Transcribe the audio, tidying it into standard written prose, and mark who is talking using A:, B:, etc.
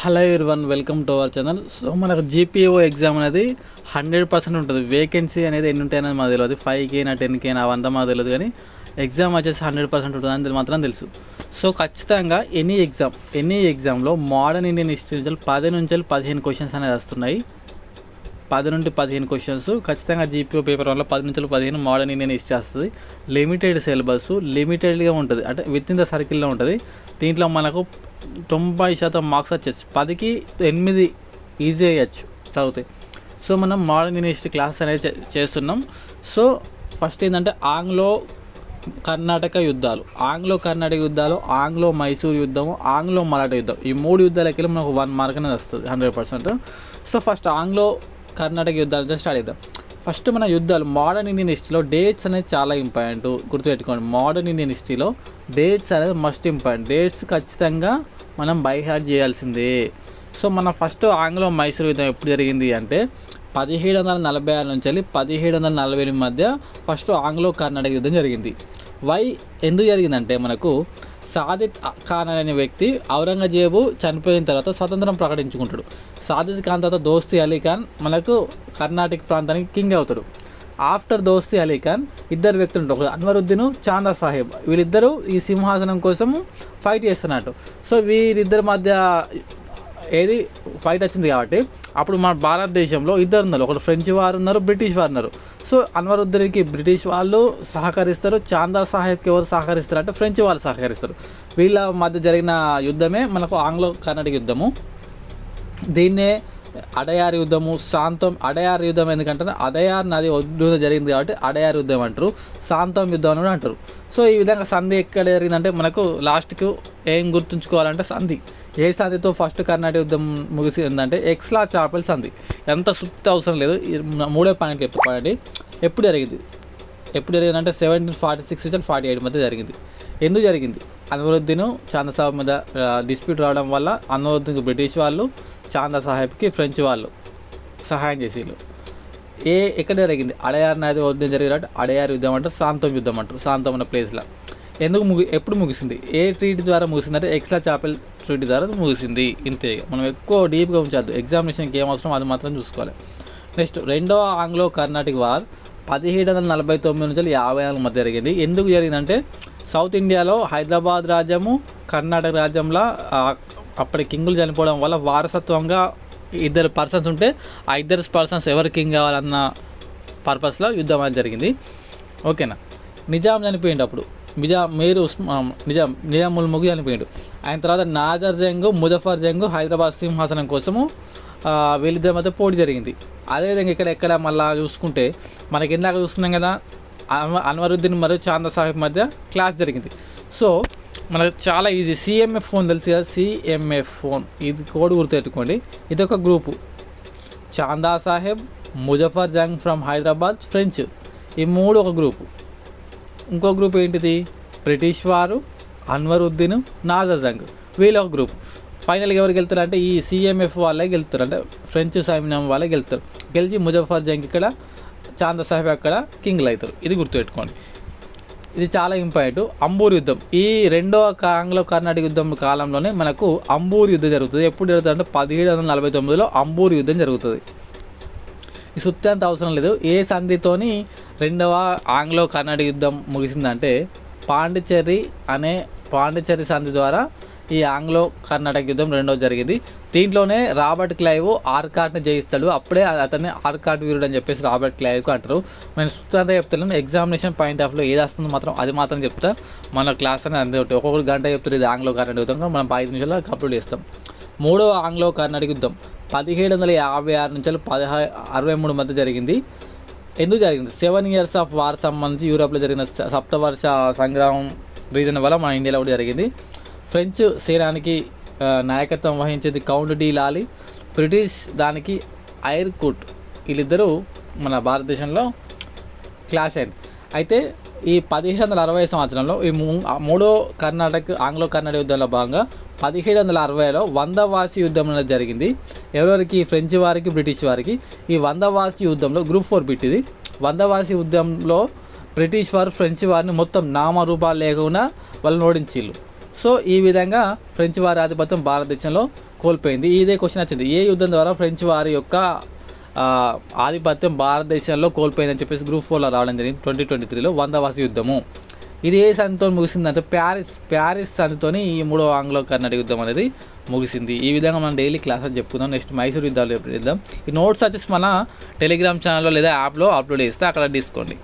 A: Hello everyone, welcome to our channel. So మనకు GPO exam అనేది 100% ఉంటుంది. వేకెన్సీ అనేది ఎన్ని ఉంటాయనేది మాకు తెలియదు. 5K 10K అవంతా మాకు తెలియదు, కానీ ఎగ్జామ్ వచ్చేసి 100% ఉంటుంది అని మాత్రం తెలుసు. సో ఖచ్చితంగా ఎనీ ఎగ్జామ్లో మోడర్న్ ఇండియన్ హిస్టరీ నుంచి 10 నుంచి 15 క్వశ్చన్స్ అనేది వస్తున్నాయి. 10 నుండి 15 క్వశ్చన్స్ ఖచ్చితంగా జీపీఓ పేపర్ వల్ల 10 నుంచి 15 మోడర్న్ ఇండియన్ హిస్టరీ వస్తుంది. లిమిటెడ్ సిలబస్, లిమిటెడ్గా ఉంటుంది, అంటే విత్ ఇన్ ద సర్కిల్లో ఉంటుంది. దీంట్లో మనకు 90% మార్క్స్ వచ్చేసి 10కి 8 ఈజీ అయ్యచ్చు చదివితే. సో మనం మోడర్న్ ఇండియన్ హిస్టరీ క్లాస్ అనేది చేస్తున్నాం. సో ఫస్ట్ ఏంటంటే ఆంగ్లో కర్ణాటక యుద్ధాలు, ఆంగ్లో మైసూర్ యుద్ధము, ఆంగ్లో మరాఠా యుద్ధం, ఈ 3 యుద్ధాలకి మనకు 1 మార్క్ అనేది వస్తుంది 100%. సో ఫస్ట్ ఆంగ్లో కర్ణాటక యుద్ధాలతో స్టార్ట్ చేద్దాం. ఫస్ట్ మన యుద్ధాలు మోడర్న్ ఇండియన్ హిస్టరీలో డేట్స్ అనేది చాలా ఇంపార్టెంట్, గుర్తుపెట్టుకోండి. మోడర్న్ ఇండియన్ హిస్టరీలో డేట్స్ అనేది మస్ట్ ఇంపార్టెంట్. డేట్స్ ఖచ్చితంగా మనం బై హార్ట్ చేయాల్సిందే. సో మన ఫస్ట్ ఆంగ్లో మైసూర్ యుద్ధం ఎప్పుడు జరిగింది అంటే 1746 నుంచి 1748 మధ్య ఫస్ట్ ఆంగ్లో కర్ణాటక యుద్ధం జరిగింది. ఎందుకు జరిగిందంటే మనకు సాదిత్ ఖాన్ అనే వ్యక్తి ఔరంగజేబు చనిపోయిన తర్వాత స్వతంత్రం ప్రకటించుకుంటాడు. సాదిత్ ఖాన్ తర్వాత దోస్తీ అలీ ఖాన్ మనకు కర్ణాటక ప్రాంతానికి కింగ్ అవుతాడు. ఆఫ్టర్ దోస్తీ అలీ ఖాన్ 2 వ్యక్తులు ఉంటారు, అన్వరుద్దీన్, చాందా సాహెబ్. వీళ్ళిద్దరూ ఈ సింహాసనం కోసం ఫైట్ చేస్తున్నట్టు. సో వీరిద్దరి మధ్య ఫైట్ వచ్చింది కాబట్టి అప్పుడు మన భారతదేశంలో 2 ఉన్నారు, ఒకరు ఫ్రెంచ్ వారు ఉన్నారు, బ్రిటిష్ వారు ఉన్నారు. సో అన్వరుద్దీన్కి బ్రిటిష్ వాళ్ళు సహకరిస్తారు, చాందా సాహెబ్కి ఎవరు సహకరిస్తారు అంటే ఫ్రెంచ్ వాళ్ళు సహకరిస్తారు. వీళ్ళ మధ్య జరిగిన యుద్ధమే మనకు ఆంగ్లో కర్ణాటక యుద్ధము. దీన్నే అడయార్ యుద్ధము, అడయార్ యుద్ధం ఎందుకంటే అడయార్ నది ఒడ్డున జరిగింది కాబట్టి అడయార్ యుద్ధం అంటారు, శాంతం యుద్ధం అని కూడా అంటారు. సో ఈ విధంగా సంధి ఎక్కడ జరిగిందంటే మనకు లాస్ట్కు ఏం గుర్తుంచుకోవాలంటే సంధి ఏ సంధితో ఫస్ట్ కర్ణాటక యుద్ధం ముగిసిందంటే ఎక్స్లా చాపెల్ సంధి. ఎంత సుత్తి అవసరం లేదు, 3 పాయింట్లు చెప్పుకోండి. ఎప్పుడు జరిగిందంటే 1746 నుంచి 48 మధ్య జరిగింది. ఎందుకు జరిగింది? అన్వరుద్దీన్ చాందా సాహెబ్ మీద డిస్ప్యూట్ రావడం వల్ల అన్వరుద్దీన్కి బ్రిటిష్ వాళ్ళు, చాందా సాహెబ్కి ఫ్రెంచ్ వాళ్ళు సహాయం చేసేళ్ళు. ఎక్కడ జరిగింది? అడయార్ నది యుద్ధం జరిగింది కాబట్టి అడయార్ యుద్ధం అంటారు, శాంతం యుద్ధం అంటారు. శాంతం అన్న ప్లేస్లో ఎప్పుడు ముగిసింది? ఏ ట్రీటీ ద్వారా ముగిసిందంటే ఎక్స్లా చాపెల్ ట్రీటీ ద్వారా ముగిసింది. ఇంతే, మనం ఎక్కువ డీప్గా ఉంచద్దు. ఎగ్జామినేషన్కి ఏం అవసరం అది మాత్రం చూసుకోవాలి. నెక్స్ట్ రెండవ ఆంగ్లో కర్ణాటక వార్ 1749 నుంచి 54 మధ్య జరిగింది. ఎందుకు జరిగిందంటే సౌత్ ఇండియాలో హైదరాబాద్ రాజ్యము, కర్ణాటక రాజ్యంలో అప్పటి కింగులు చనిపోవడం వల్ల వారసత్వంగా 2 పర్సన్స్ ఉంటే ఆ 2 పర్సన్స్ ఎవరు కింగ్ కావాలన్న పర్పస్లో యుద్ధం అనేది జరిగింది. ఓకేనా? నిజాం చనిపోయిండు అప్పుడు, నిజాముల్ ముగి చనిపోయిండు. ఆయన తర్వాత నాజర్ జంగ్, ముజఫర్ జంగ్ హైదరాబాద్ సింహాసనం కోసము వీళ్ళిద్దరి మధ్య పోటీ జరిగింది. అదేవిధంగా ఎక్కడ మళ్ళీ చూసుకుంటే మనకి ఇందాక చూసుకున్నాం కదా, అన్వరుద్దీన్ మరియు చాందా సాహెబ్ మధ్య క్లాస్ జరిగింది. సో మనకు చాలా ఈజీ. CMF ఫోన్ తెలుసు కదా, CMF ఫోన్, ఇది కోడ్ గుర్తుపెట్టుకోండి. ఇది ఒక group, Chanda Sahib, Muzaffar Jung from Hyderabad, French, ఈ 3 ఒక గ్రూపు. ఇంకో గ్రూప్ ఏంటిది? బ్రిటిష్ వారు, అన్వరుద్దీన్, నాజర్ జంగ్, వీళ్ళు ఒక గ్రూప్. ఫైనల్గా ఎవరు గెలుతారు అంటే ఈ CMF వాళ్ళే గెలుస్తారు, అంటే ఫ్రెంచ్ సైన్యం వాళ్ళే గెలుతారు. గెలిచి ముజఫర్ జంగ్ ఇక్కడ, చాందా సాహెబ్ అక్కడ కింగ్లు అవుతారు. ఇది గుర్తుపెట్టుకోండి, ఇది చాలా ఇంపార్టెంట్. అంబూర్ యుద్ధం, ఈ రెండవ ఆంగ్లో కర్ణాటక యుద్ధం కాలంలోనే మనకు అంబూర్ యుద్ధం జరుగుతుంది. ఎప్పుడు జరుగుతుంది అంటే 1749లో అంబూర్ యుద్ధం జరుగుతుంది. ఈ సుత్తి అంత అవసరం లేదు. ఏ సంధితోని రెండవ ఆంగ్లో కర్ణాటక యుద్ధం ముగిసిందంటే పాండిచ్చేరి సంధి ద్వారా ఈ ఆంగ్లో కర్ణాటక యుద్ధం రెండవది జరిగింది. దీంట్లోనే రాబర్ట్ క్లైవ్ ఆర్కాట్ని జయిస్తాడు. అప్పుడే అతన్ని ఆర్కాట్ వీరుడు అని చెప్పేసి రాబర్ట్ క్లైవ్కు అంటారు. నేను సుత్తంతా చెప్తాను, ఎగ్జామినేషన్ పాయింట్ ఆఫ్లో ఏది వస్తుందో మాత్రం అది మాత్రం చెప్తా. మన క్లాస్ అనేది అంతే ఉంటుంది, ఒక్కొక్క గంట చెప్తారు. ఇది ఆంగ్లో కర్ణాటక యుద్ధం మనం 5 నిమిషాల్లో కంప్లీట్ చేస్తాం. 3వ ఆంగ్లో కర్ణాటక యుద్ధం 1756 నుంచి 1763 మధ్య జరిగింది. ఎందుకు జరిగింది? 7 years ఆఫ్ వార్ సంబంధించి యూరోప్లో జరిగిన సప్తవర్ష సంగ్రామం రీజన్ వల్ల మన ఇండియాలో కూడా జరిగింది. ఫ్రెంచ్ సేనానికి నాయకత్వం వహించేది కౌంట్ డి లాలీ, బ్రిటిష్ దానికి ఐర్ కుట్, వీళ్ళిద్దరూ మన భారతదేశంలో క్లాష్ అయింది. అయితే ఈ 1760 సంవత్సరంలో ఈ 3వ ఆంగ్లో కర్ణాటక యుద్ధంలో భాగంగా 1760లో వందవాసి యుద్ధం అనేది జరిగింది. ఎవరెవరికి? ఫ్రెంచ్ వారికి, బ్రిటిష్ వారికి. ఈ వందవాసి యుద్ధంలో గ్రూప్ 4 బిట్ ఇది. వందవాసి యుద్ధంలో బ్రిటిష్ వారు ఫ్రెంచ్ వారిని మొత్తం నామరూపాలు లేకుండా వాళ్ళని ఓడించిళ్ళు. సో ఈ విధంగా ఫ్రెంచ్ వారి ఆధిపత్యం భారతదేశంలో కోల్పోయింది. ఇదే క్వశ్చన్ వచ్చింది, ఏ యుద్ధం ద్వారా ఫ్రెంచ్ వారి యొక్క ఆధిపత్యం భారతదేశంలో కోల్పోయిందని చెప్పేసి గ్రూప్ 4లో రావడం జరిగింది 2023లో 100వ వార్షిక యుద్ధము. ఇది ఏ సంధితో ముగిసిందంటే ప్యారిస్ సంధితోని ఈ 3వ ఆంగ్లో కర్ణాటక యుద్ధం అనేది ముగిసింది. ఈ విధంగా మనం డైలీ క్లాసెస్ చెప్పుకుందాం. నెక్స్ట్ మైసూర్ యుద్ధాలు చెప్తాం. ఈ నోట్స్ వచ్చేసి మన టెలిగ్రామ్ ఛానల్లో లేదా యాప్లో అప్లోడ్ చేస్తే అక్కడ తీసుకోండి.